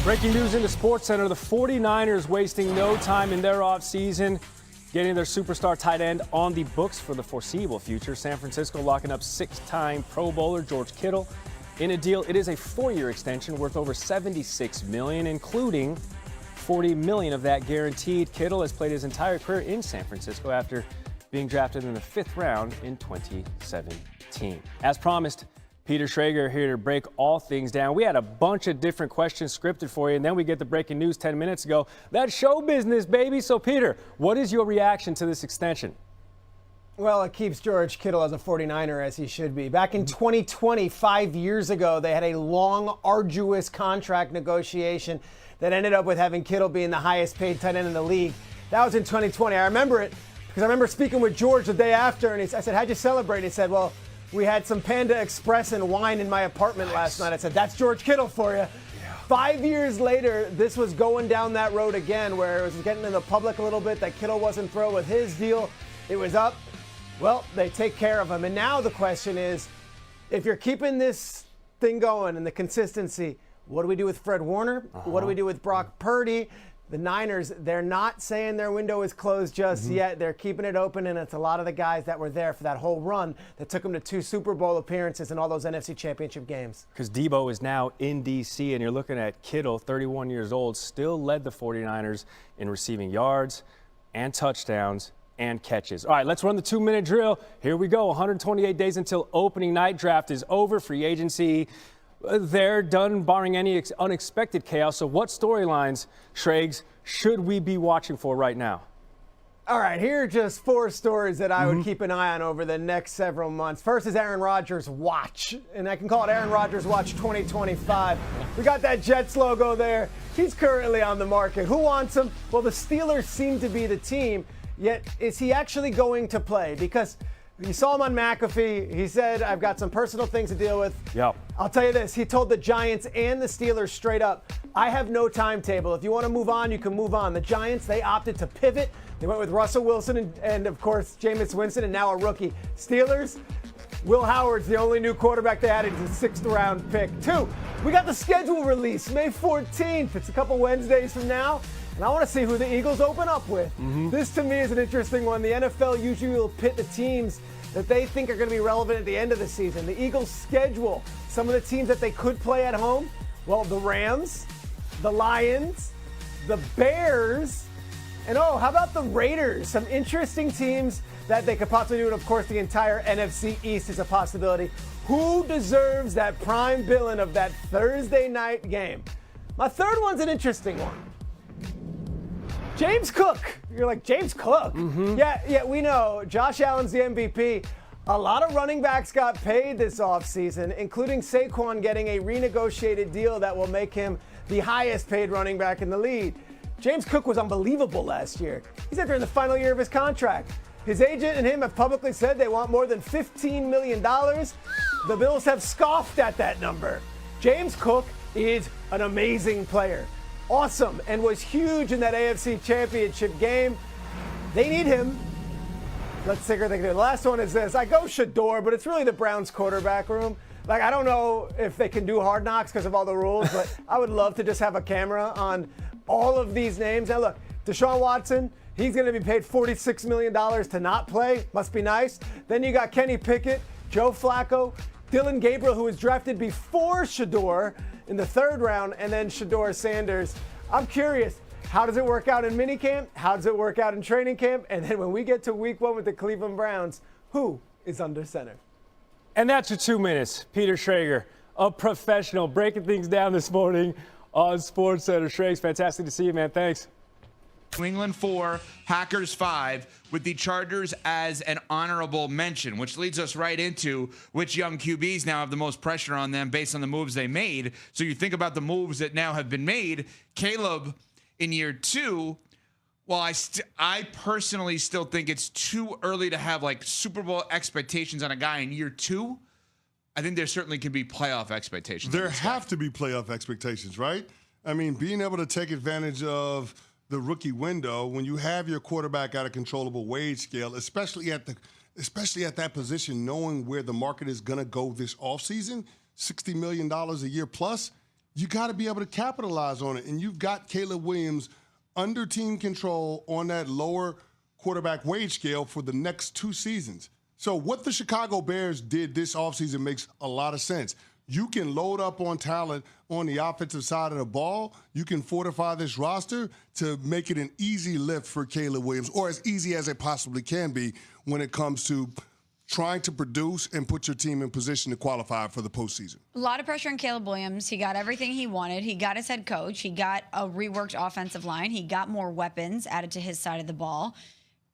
Breaking news in the SportsCenter, the 49ers wasting no time in their offseason, getting their superstar tight end on the books for the foreseeable future. San Francisco locking up six-time Pro Bowler George Kittle in a deal. It is a 4-year extension worth over $76 million, including $40 million of that guaranteed. Kittle has played his entire career in San Francisco after being drafted in the 5th round in 2017. As promised, Peter Schrager here to break all things down. We had a bunch of different questions scripted for you, and then we get the breaking news 10 minutes ago. That's show business, baby. So, Peter, what is your reaction to this extension? Well, it keeps George Kittle as a 49er, as he should be. Back in 2020, 5 years ago, they had a long, arduous contract negotiation that ended up with having Kittle being the highest paid tight end in the league. That was in 2020. I remember it because I remember speaking with George the day after, and I said, how'd you celebrate? And he said, well, we had some Panda Express and wine in my apartment last night. I said, that's George Kittle for you. Yeah. 5 years later, this was going down that road again, where it was getting in the public a little bit that Kittle wasn't thrilled with his deal. It was up. Well, they take care of him. And now the question is, if you're keeping this thing going and the consistency, what do we do with Fred Warner? What do we do with Brock Purdy? The Niners, they're not saying their window is closed just yet. They're keeping it open, and it's a lot of the guys that were there for that whole run that took them to 2 Super Bowl appearances and all those NFC Championship games. Because Debo is now in D.C., and you're looking at Kittle, 31 years old, still led the 49ers in receiving yards and touchdowns and catches. All right, let's run the 2-minute drill. Here we go. 128 days until opening night. Draft is over. Free agency, they're done barring any unexpected chaos. So what storylines, Schrags, should we be watching for right now? All right, here are just 4 stories that I would keep an eye on over the next several months. First is Aaron Rodgers' watch, and I can call it Aaron Rodgers' watch 2025. We got that Jets logo there. He's currently on the market. Who wants him? Well, the Steelers seem to be the team, yet is he actually going to play? Because you saw him on McAfee. He said, I've got some personal things to deal with. Yep. I'll tell you this. He told the Giants and the Steelers straight up, I have no timetable. If you want to move on, you can move on. The Giants, they opted to pivot. They went with Russell Wilson and of course, Jameis Winston, and now a rookie. Steelers, Will Howard's the only new quarterback they added. He's a 6th-round pick. 2, we got the schedule release, May 14th. It's a couple Wednesdays from now. And I want to see who the Eagles open up with. This, to me, is an interesting one. The NFL usually will pit the teams that they think are going to be relevant at the end of the season. The Eagles schedule some of the teams that they could play at home. Well, the Rams, the Lions, the Bears, and how about the Raiders? Some interesting teams that they could possibly do. And, of course, the entire NFC East is a possibility. Who deserves that prime billing of that Thursday night game? My third one's an interesting one. James Cook. You're like, James Cook? Yeah, we know. Josh Allen's the MVP. A lot of running backs got paid this offseason, including Saquon getting a renegotiated deal that will make him the highest paid running back in the league. James Cook was unbelievable last year. He's entering the final year of his contract. His agent and him have publicly said they want more than $15 million. The Bills have scoffed at that number. James Cook is an amazing player. Awesome, and was huge in that AFC Championship game. They need him. Let's see what they can do. The last one is this. I go Shador, but it's really the Browns quarterback room. Like, I don't know if they can do Hard Knocks because of all the rules, but I would love to just have a camera on all of these names. Now, look, Deshaun Watson, he's going to be paid $46 million to not play. Must be nice. Then you got Kenny Pickett, Joe Flacco, Dylan Gabriel, who was drafted before Shador in the 3rd round, and then Shador Sanders. I'm curious, how does it work out in minicamp? How does it work out in training camp? And then when we get to week 1 with the Cleveland Browns, who is under center? And that's your 2 minutes. Peter Schrager, a professional, breaking things down this morning on SportsCenter. Schrags, fantastic to see you, man. Thanks. New England 4, Packers 5, with the Chargers as an honorable mention, which leads us right into which young QBs now have the most pressure on them based on the moves they made. So you think about the moves that now have been made. Caleb in year 2, well, I personally still think it's too early to have like Super Bowl expectations on a guy in year 2. I think there certainly can be playoff expectations. There have to be playoff expectations, right? I mean, being able to take advantage of the rookie window when you have your quarterback at a controllable wage scale, especially at that position, knowing where the market is going to go this offseason, $60 million a year plus, you got to be able to capitalize on it. And you've got Caleb Williams under team control on that lower quarterback wage scale for the next 2 seasons. So what the Chicago Bears did this offseason makes a lot of sense. You can load up on talent on the offensive side of the ball. You can fortify this roster to make it an easy lift for Caleb Williams, or as easy as it possibly can be when it comes to trying to produce and put your team in position to qualify for the postseason. A lot of pressure on Caleb Williams. He got everything he wanted. He got his head coach. He got a reworked offensive line. He got more weapons added to his side of the ball.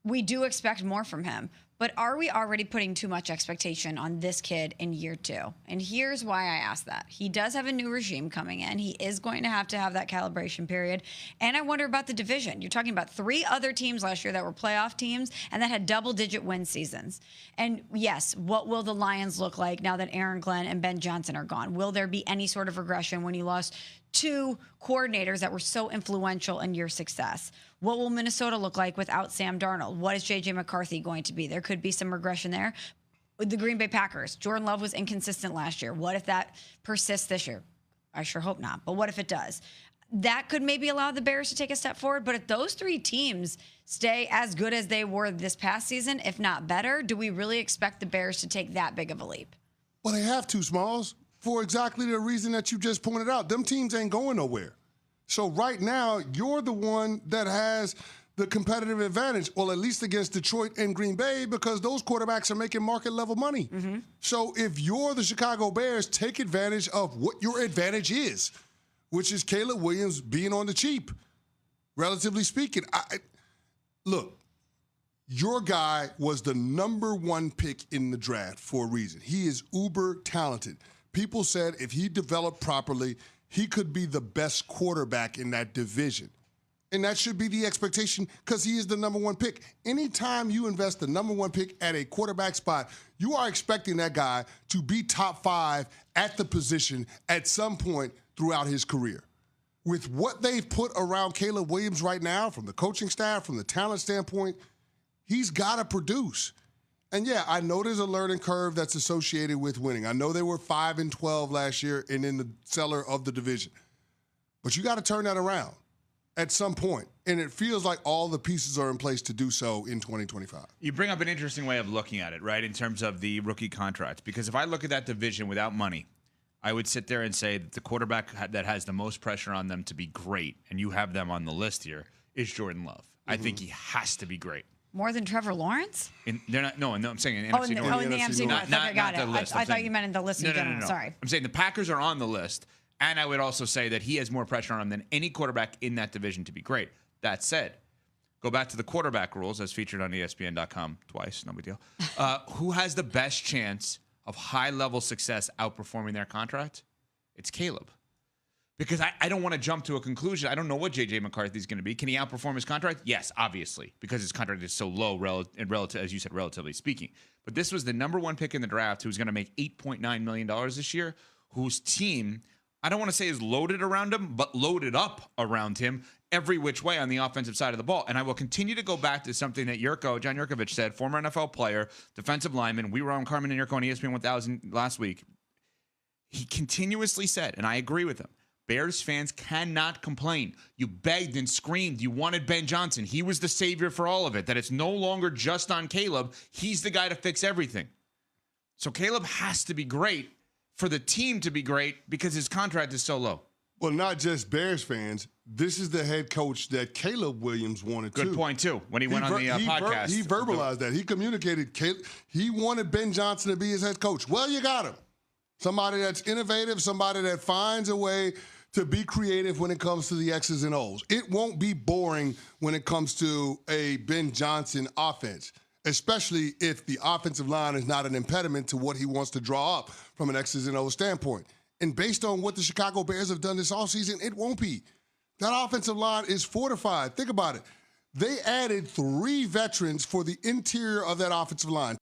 We do expect more from him. But are we already putting too much expectation on this kid in year 2? And here's why I ask that. He does have a new regime coming in. He is going to have that calibration period. And I wonder about the division. You're talking about 3 other teams last year that were playoff teams and that had double-digit win seasons. And yes, what will the Lions look like now that Aaron Glenn and Ben Johnson are gone? Will there be any sort of regression when you lost 2 coordinators that were so influential in your success? What will Minnesota look like without Sam Darnold? What is J.J. McCarthy going to be? There could be some regression there. With the Green Bay Packers, Jordan Love was inconsistent last year. What if that persists this year? I sure hope not, but what if it does? That could maybe allow the Bears to take a step forward, but if those 3 teams stay as good as they were this past season, if not better, do we really expect the Bears to take that big of a leap? Well, they have to, Smalls, for exactly the reason that you just pointed out. Them teams ain't going nowhere. So right now, you're the one that has the competitive advantage, well, at least against Detroit and Green Bay, because those quarterbacks are making market-level money. Mm-hmm. So if you're the Chicago Bears, take advantage of what your advantage is, which is Caleb Williams being on the cheap, relatively speaking. Look, your guy was the #1 pick in the draft for a reason. He is uber talented. People said if he developed properly, he could be the best quarterback in that division. And that should be the expectation because he is the #1 pick. Anytime you invest the #1 pick at a quarterback spot, you are expecting that guy to be top 5 at the position at some point throughout his career. With what they've put around Caleb Williams right now, from the coaching staff, from the talent standpoint, he's got to produce. And yeah, I know there's a learning curve that's associated with winning. I know they were 5-12 last year and in the cellar of the division. But you got to turn that around at some point. And it feels like all the pieces are in place to do so in 2025. You bring up an interesting way of looking at it, right, in terms of the rookie contracts. Because if I look at that division without money, I would sit there and say that the quarterback that has the most pressure on them to be great, and you have them on the list here, is Jordan Love. Mm-hmm. I think he has to be great. More than Trevor Lawrence? They're not. No, I'm saying in NFC NFC North. Oh, in the NFC North. Not, okay, got not it. the list. I thought you meant in the list in general. No. Sorry. I'm saying the Packers are on the list, and I would also say that he has more pressure on him than any quarterback in that division to be great. That said, go back to the quarterback rules as featured on ESPN.com twice. No big deal. Who has the best chance of high-level success outperforming their contract? It's Caleb. Because I don't want to jump to a conclusion. I don't know what J.J. McCarthy is going to be. Can he outperform his contract? Yes, obviously, because his contract is so low, relative, as you said, relatively speaking. But this was the #1 pick in the draft who's going to make $8.9 million this year, whose team, I don't want to say is loaded around him, but loaded up around him every which way on the offensive side of the ball. And I will continue to go back to something that Yurko, John Yurkovich said, former NFL player, defensive lineman. We were on Carmen and Yurko on ESPN 1000 last week. He continuously said, and I agree with him, Bears fans cannot complain. You begged and screamed. You wanted Ben Johnson. He was the savior for all of it, that it's no longer just on Caleb. He's the guy to fix everything. So Caleb has to be great for the team to be great because his contract is so low. Well, not just Bears fans. This is the head coach that Caleb Williams wanted Good point, too, when he went on the podcast. He verbalized that. He communicated. He wanted Ben Johnson to be his head coach. Well, you got him. Somebody that's innovative, somebody that finds a way to be creative when it comes to the X's and O's. It won't be boring when it comes to a Ben Johnson offense, especially if the offensive line is not an impediment to what he wants to draw up from an X's and O's standpoint. And based on what the Chicago Bears have done this offseason, it won't be. That offensive line is fortified. Think about it. They added 3 veterans for the interior of that offensive line.